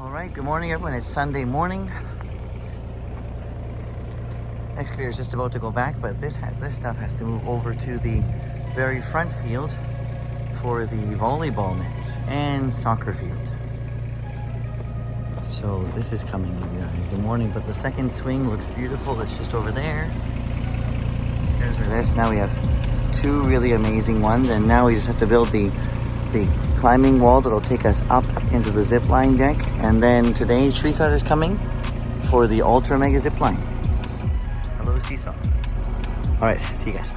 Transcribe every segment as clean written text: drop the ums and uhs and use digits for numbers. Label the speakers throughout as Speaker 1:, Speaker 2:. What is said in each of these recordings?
Speaker 1: All right, good morning everyone. It's Sunday morning. Excavator is just about to go back, but this stuff has to move over to the very front field for the volleyball nets and soccer field. So this is coming, you guys. Good morning, but the second swing looks beautiful. It's just over there. There's where this. Now we have two really amazing ones, and now we just have to build the climbing wall that'll take us up into the zip line deck. And then today, tree cutter's coming for the ultra mega zip line. Hello, Seesaw. All right, see you guys. All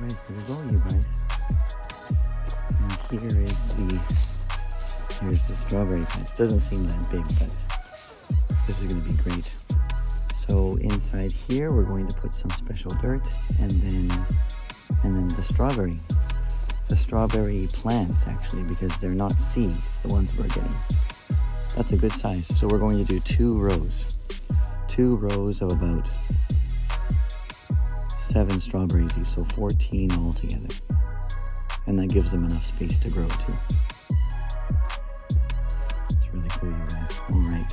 Speaker 1: right, here we go, you guys. And here's the strawberry patch. Doesn't seem that big, but this is gonna be great. So inside here, we're going to put some special dirt, and then the strawberry plants, actually, because they're not seeds, the ones we're getting. That's a good size. So we're going to do two rows of about 7 strawberries each, so 14 altogether. And that gives them enough space to grow too. It's really cool, you guys. All right.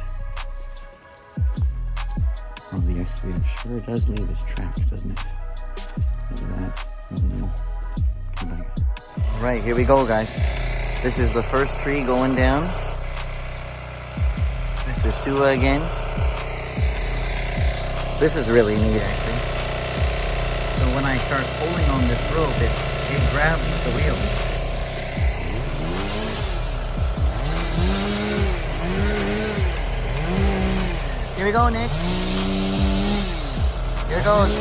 Speaker 1: Oh, the excavator sure does leave its tracks, doesn't it? Look at that. No. Come back. All right, here we go, guys. This is the first tree going down. Mr. Sua again. This is really neat, actually. So when I start pulling on this rope, it grabs the wheel. Here we go, Nick. Here it goes.